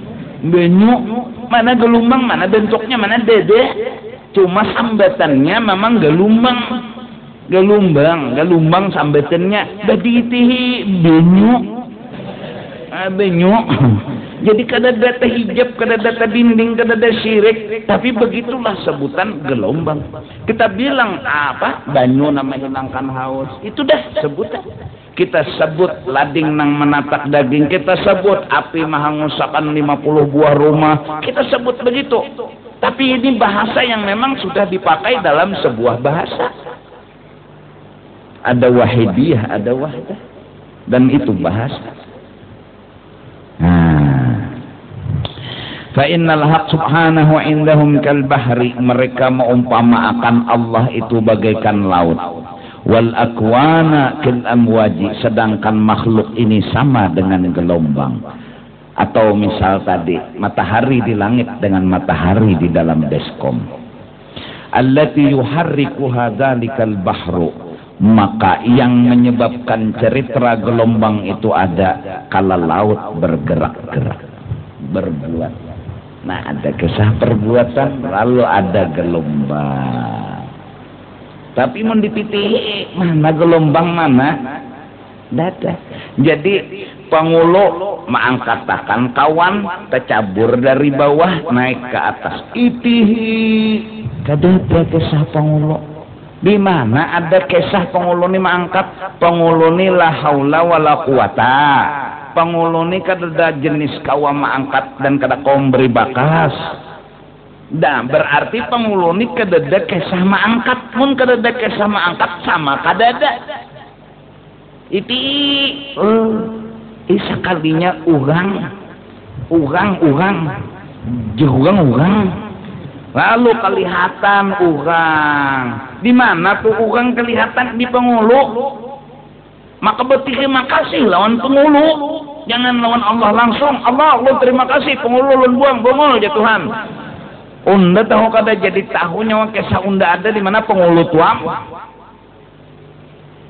Mana gelombang, mana bentuknya, mana dede. Cuma sambatannya memang gelombang sambatannya baditihi benyu. Jadi kada data hijab, kada data dinding, kada data syirik, tapi begitulah sebutan gelombang. Kita bilang apa? Banyu nama hilangkan haus. Itu dah sebutan. Kita sebut lading nang menatak daging, kita sebut api menghanguskan 50 buah rumah, kita sebut begitu. Tapi ini bahasa yang memang sudah dipakai dalam sebuah bahasa. Ada wahidiyah, ada wahdah, dan itu bahasa. Fa innal haq subhanahu indahum kal bahri, mereka mengumpamakan Allah itu bagaikan laut. Wal akwana kal amwaji, sedangkan makhluk ini sama dengan gelombang. Atau misal tadi matahari di langit dengan matahari di dalam baskom. Allati yuharriku hadzalikal bahru, maka yang menyebabkan cerita gelombang itu ada kala laut bergerak-gerak, berbuat. Nah, ada kisah perbuatan, lalu ada gelombang. Tapi mau dipitih mana gelombang mana? Dada. Jadi pangulu mengangkatakan kawan tercabur dari bawah naik ke atas. Itihi. Kada ada kisah pangulu. Di mana ada kisah pangulu ni mengangkat? Pangulu ni la haula wala quwata. Pangulu ni kada jenis kawa mengangkat dan kada kaum beri bakas. Dah berarti pangulu ni kada ada kisah mengangkat. Mun kada ada kisah mengangkat sama kada ada. Sekalinya ugang. Lalu kelihatan ugang. Di mana tuh ugang kelihatan? Di pangulu. Maka berterima kasih lawan pengulu. Jangan lawan Allah langsung. Allah terima kasih, pengulu lun buang bongol ya Tuhan. Unda tahu kada jadi tahu nyawa kisah unda ada di mana pengulu tuang.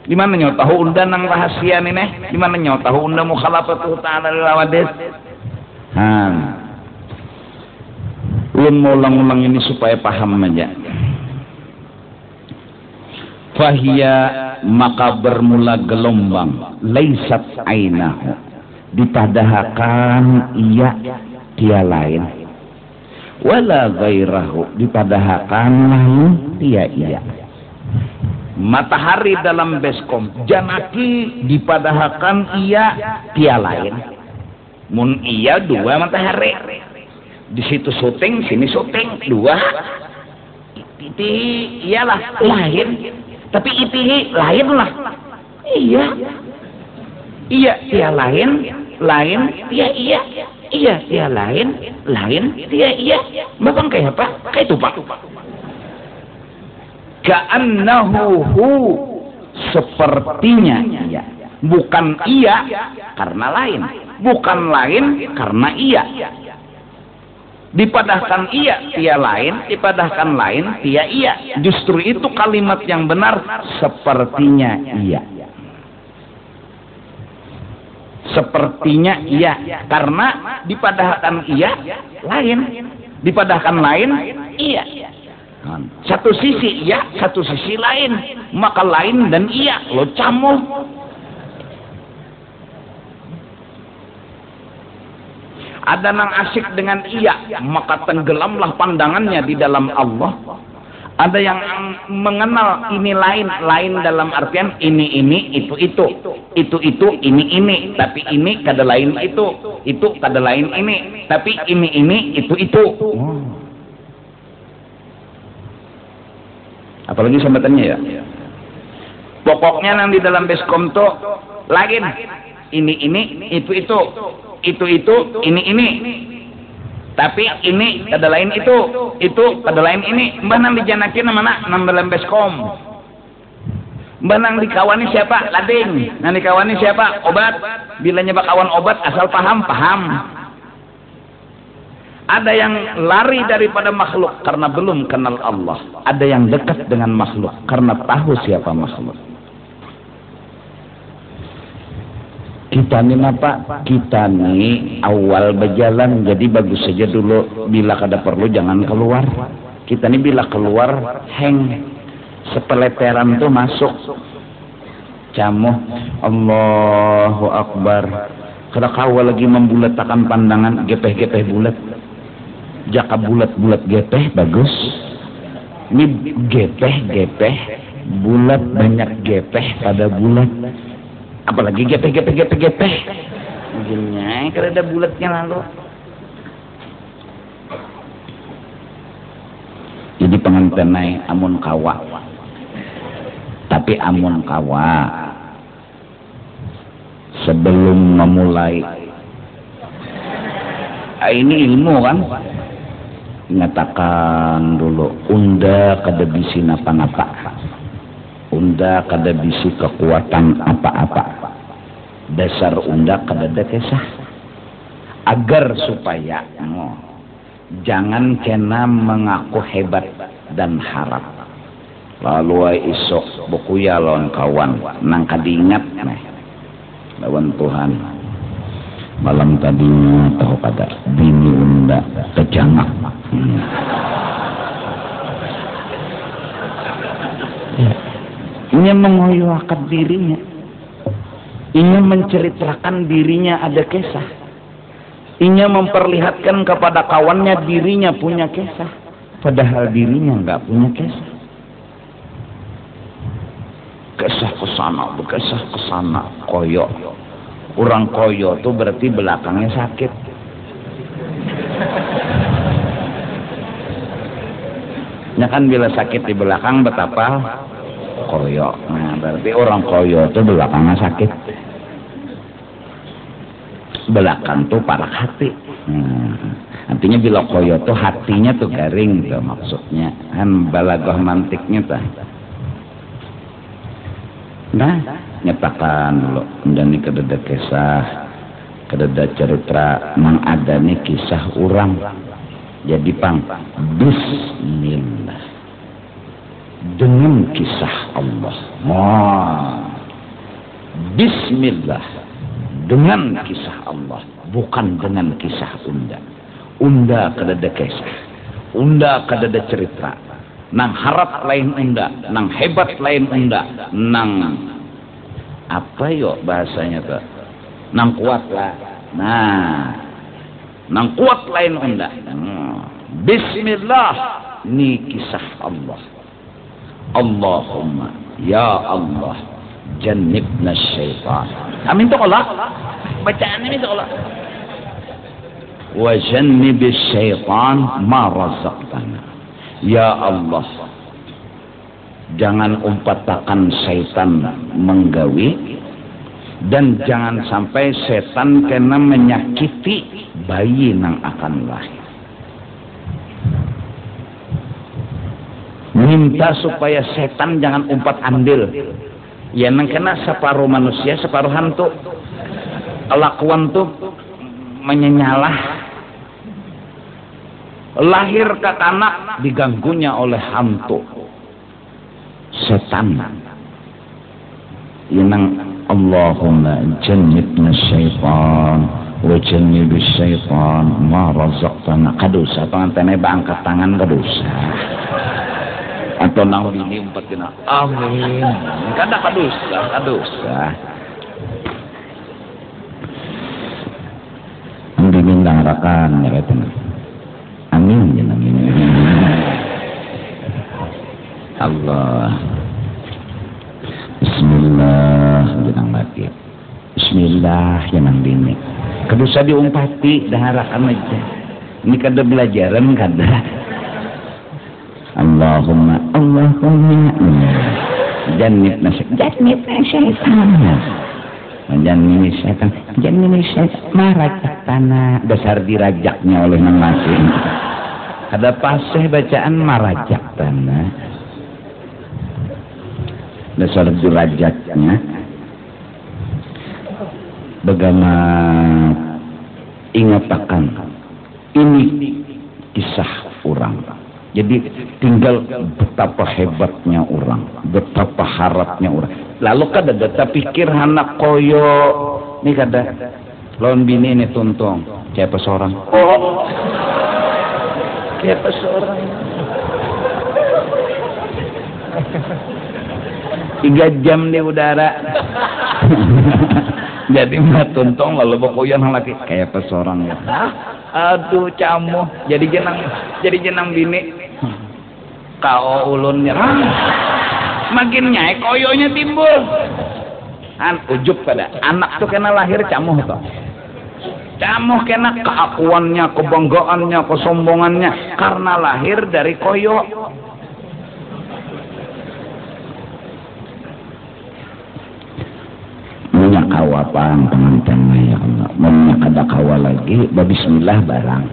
Di mana nyawa tahu unda nang rahasia nih? Di mana nyawa tahu unda mukhalafatu ta'ala lawadis? Ulun mau ulang-ulang ini supaya paham aja. Fahia, maka bermula gelombang, laisat ainahu, dipadahakan ia dia lain, wala gairahu, dipadahakan lain dia iya. Matahari dalam baskom janaki dipadahakan ia dia lain. Mun iya dua matahari, di situ syuting, sini syuting, dua. Iti iyalah lain. Tapi itihi lain lah. Iya dia lain dia iya. Iya dia lain dia iya. Babang kayak apa? Kayak itu Pak. Ka'annahu sepertinya iya. Bukan iya karena lain. Bukan lain karena iya. Dipadahkan iya, dia lain, dipadahkan lain, dia iya. Justru itu kalimat yang benar, sepertinya iya. Sepertinya iya, karena dipadahkan iya, lain. Dipadahkan lain, iya. Satu sisi iya, satu sisi lain. Maka lain dan iya, lo campur. Ada nang asik dengan iya, maka tenggelamlah pandangannya di dalam Allah. Ada yang mengenal ini lain dalam artian ini itu ini, tapi ini kada lain itu kada lain ini, tapi ini itu. Apalagi sambatannya ya. Pokoknya yang di dalam baskom tuh lain ini itu ini. Tapi ini kada lain itu kada lain ini. Mbah nang dijanakin mana nang dalam baskom. Mbah nang dikawani siapa? Lading. Nang dikawani siapa? Obat. Bila nyoba kawan obat asal paham. Ada yang lari daripada makhluk karena belum kenal Allah. Ada yang dekat dengan makhluk karena tahu siapa makhluk. Kita ni apa? Kita ni awal berjalan, jadi bagus saja dulu. Bila kada perlu jangan keluar. Kita ni bila keluar hang sepeleteran tuh masuk. Camuh Allahu Akbar. Kada kawal lagi membulatkan pandangan, gepeh bulat. Jaka bulat gepeh bagus. Ini gepeh bulat, banyak gepeh pada bulat. Apalagi gepeh mungkinnya kalau ada bulatnya lalu. Jadi pengantin naik amun kawa, tapi amun kawa sebelum memulai ini ilmu kan, nyatakan dulu unda kada bisi napa-napa, unda kada bisi kekuatan apa-apa, dasar unda kada ada kisah, agar supaya jangan kena mengaku hebat dan harap lalu isok buku ya lawan kawan nang kadingat lawan Tuhan malam tadinya tahu kada bini unda kejangak ini mengoyohkan dirinya, ini menceritakan dirinya ada kisah, ini memperlihatkan kepada kawannya dirinya punya kisah, padahal dirinya nggak punya kisah. Kisah kesana, koyo. Orang koyo tuh berarti belakangnya sakit. Ya kan bila sakit di belakang betapa koyo. Nah, berarti orang koyo itu belakangnya sakit. Belakang tuh parah hati. Artinya bila koyo tuh hatinya tuh garing tuh maksudnya. Kan balagoh mantiknya tuh. Nah, nyatakan dulu. Dan ini kedada kisah, kedada cerita, mengadani kisah orang. Jadi bismillah. Dengan kisah Allah. Bismillah. Dengan kisah Allah. Bukan dengan kisah unda. Unda kadada kisah. Unda kadada cerita. Nang harap lain unda. Nang hebat lain unda. Nang apa yo bahasanya tuh? Nang kuat lah. Nah. Nang kuat lain unda. Bismillah. Ini kisah Allah. Allahumma ya Allah jannibna syaitan. Amin tu Allah. Bacaan ini tu Allah. Wa jannibis syaitan ma razaqtana. Ya Allah, jangan umpatakan syaitan menggawi dan jangan sampai setan kena menyakiti bayi yang akan lahir. Minta supaya setan jangan umpat andil. Ya nang kena separuh manusia, separuh hantu. Kelakuan tuh menyenyalah. Lahir ke anak diganggunya oleh hantu. Setan. Ya nang Allahumma jannibna syaitan wa jannibis syaitan ma razaqtana. Kadosa pangantene angkat tangan kadosa. Atau nang ini umpat kena amin kada kadosa diminang rakan ya kan amin ya amin Allah. Bismillah jenang mati. Bismillah jenang bini. Kedusa diumpati daharakan aja. Ini kada belajaran kada. Allahumma jannibna syaitan marajak tanah. Dasar dirajaknya oleh Nang Masin. Ada pasih bacaan marajak tanah. Dasar dirajaknya bagaimana ingatakan ini kisah orang. Jadi tinggal betapa hebatnya orang, betapa harapnya orang. Lalu kada data pikir anak koyo ini kada lawan bini ini tuntung kayak pesorang. Oh, kayak pesorang. 3 jam di udara. Jadi mah tuntung lalu bokoyan lagi kayak pesorang ya. Aduh camuh jadi jenang bini. Kau ulunnya makin nyai koyonya timbul. Ujub pada anak tuh kena lahir camuh toh. Camuh kena keakuannya, kebanggaannya, kesombongannya karena lahir dari koyo. Minyak kawapan pengantinnya ya Allah. Minyak ada kawa lagi, bismillah barang.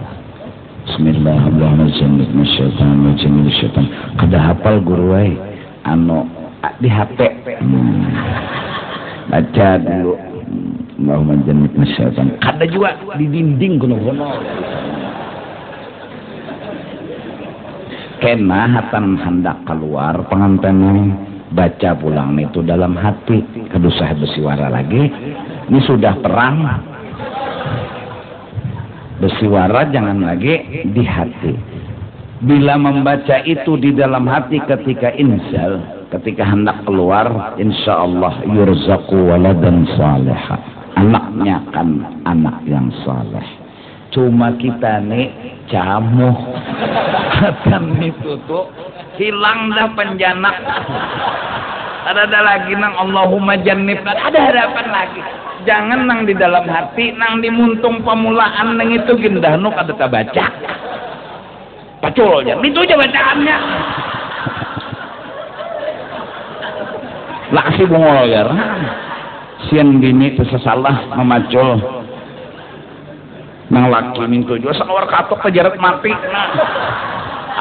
Bismillahirrahmanirrahim. Kada hafal guru wae anu di HP. Baca dulu. Allahumma jannibna syaitan. Kada juga di dinding gono-gono. Kena hatan hendak keluar pengantin baca pulang itu dalam hati. Kedusah bersiwara lagi. Ini sudah perang. Bersiwara jangan lagi di hati. Bila membaca itu di dalam hati ketika inzal, ketika hendak keluar, insya Allah yurzaqu waladan salihah. Anaknya kan anak yang saleh. Cuma kita nih camuh. Katan itu tuh hilang dah penjanak. Ada lagi nang Allahumma jannib. Ada harapan lagi. Jangan nang di dalam hati, nang di muntung pemulaan nang itu gindah nu kada baca. Pacul aja, itu aja bacaannya. Laksi bungol ya. Sian bini tersalah memacul. Nang laki mintu juga sawar katok kejarat mati.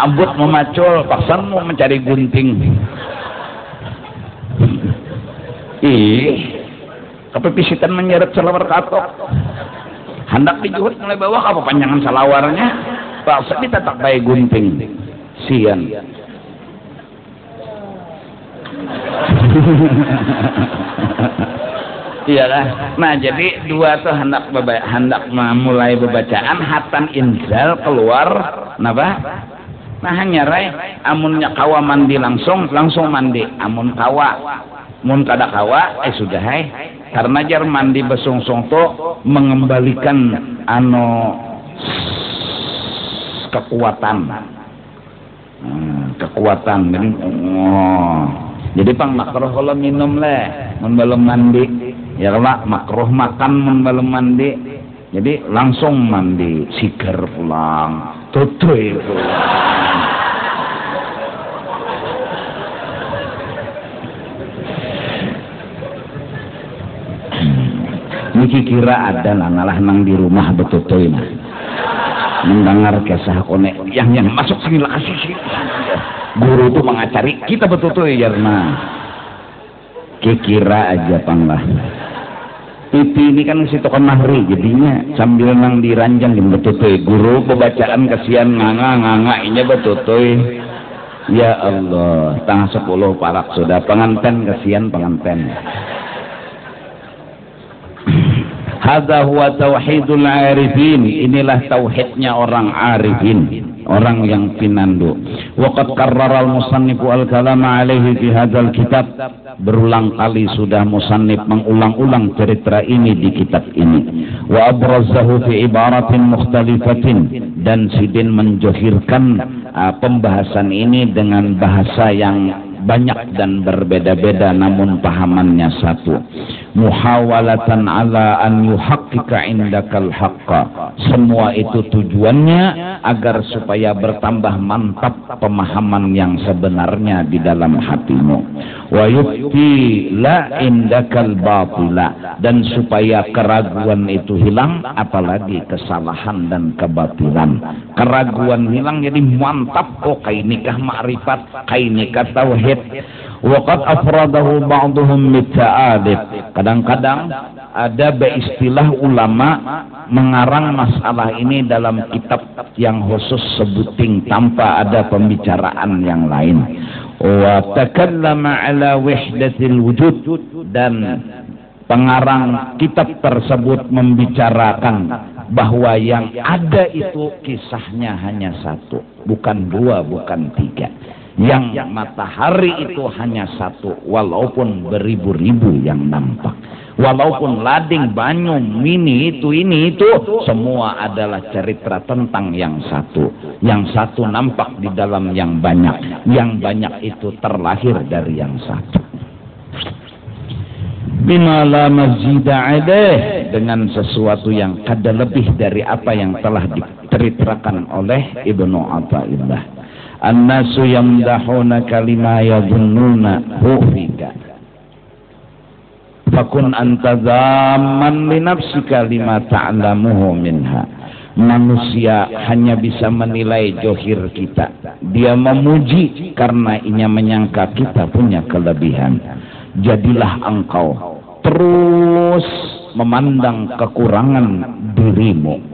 Ambut memacul, paksan mau mencari gunting. Kepepisitan menyeret salawar katok. Hendak dijuhut mulai bawah apa panjangan salawarnya. Paksa ditatak bayi gunting. Sian. Iyalah. Nah jadi dua tuh hendak memulai bacaan hatan inzal keluar. Napa? Nah hanya rai amunnya kawa mandi langsung mandi. Amun kawa mun kada kawa sudah hai. Karena jar mandi besungsung tuh mengembalikan kekuatan. Kekuatan jadi pang makruh kalau minum leh mun belum mandi ya lah makruh makan mun belum mandi jadi langsung mandi sigar pulang tutuy pulang. Niki kira ada nangalah nang di rumah betutoy nah mendengar kisah konek yang masuk sini lah kasih guru itu mengacari kita betutoy jarna kira aja panglah pipi ini kan si tokoh mahri jadinya sambil nang diranjang di betutoy guru pembacaan kasihan nganga inya betutoy ya Allah tanggal 10 parak sudah pengantin kasihan pengantin. Hadza huwa tauhidul arifin. Inilah tauhidnya orang arifin. orang yang pinandu. Waqad qarrara al-musannifu al-kalama alaihi fi hadzal kitab. Berulang kali sudah musannif mengulang-ulang cerita ini di kitab ini. Wa abrazahu fi ibaratin mukhtalifatin, dan Sidin menjohirkan pembahasan ini dengan bahasa yang banyak dan berbeda-beda namun pahamannya satu. Muhawalatan ala an yuhaqqiqa indakal haqqa. Semua itu tujuannya agar supaya bertambah mantap pemahaman yang sebenarnya di dalam hatimu. Wa yubti la indakal batila, dan supaya keraguan itu hilang, apalagi kesalahan dan kebatilan. Keraguan hilang jadi mantap, kok kai nikah ma'rifat, kai nikah tauhid. Waqad afradahu ba'duhum mita'alib. Kadang-kadang ada istilah ulama mengarang masalah ini dalam kitab yang khusus sebuting tanpa ada pembicaraan yang lain. Wa takallama ala wahdatil wujud, dan pengarang kitab tersebut membicarakan bahwa yang ada itu kisahnya hanya satu, bukan dua, bukan tiga. Yang matahari itu hanya satu, walaupun beribu-ribu yang nampak. Walaupun lading, banyu, mini itu, ini itu, semua adalah cerita tentang yang satu. Yang satu nampak di dalam yang banyak. Yang banyak itu terlahir dari yang satu. Bima la mazida alaih, dengan sesuatu yang kada lebih dari apa yang telah diceritakan oleh Ibnu Athaillah. An-nasu yamdahunaka lima yadhunnuna hufika, fakun anta dhamman li nafsika lima ta'lamuhu minha. Manusia hanya bisa menilai johir kita. Dia memuji karena ia menyangka kita punya kelebihan. Jadilah engkau terus memandang kekurangan dirimu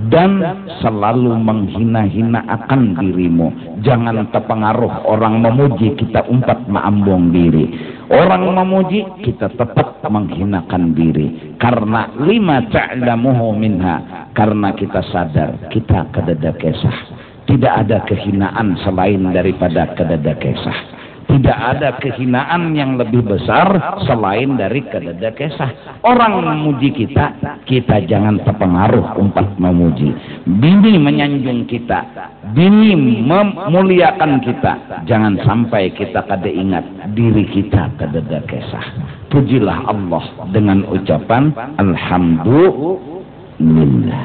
dan selalu menghina-hina akan dirimu. Jangan terpengaruh orang memuji kita umpat ma'ambung diri. Orang memuji kita tetap menghinakan diri. Karena lima ta'lamuhu minha, karena kita sadar kita kedada kesah. Tidak ada kehinaan selain daripada kedada kesah. Tidak ada kehinaan yang lebih besar selain dari kedada kesah. Orang memuji kita, kita jangan terpengaruh umpat memuji. Bini menyanjung kita, bini memuliakan kita, jangan sampai kita kada ingat diri kita kedada kesah. Pujilah Allah dengan ucapan alhamdulillah.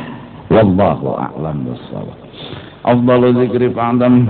Wallahu a'lam bishawab. Afdhalu dzikri fa'dam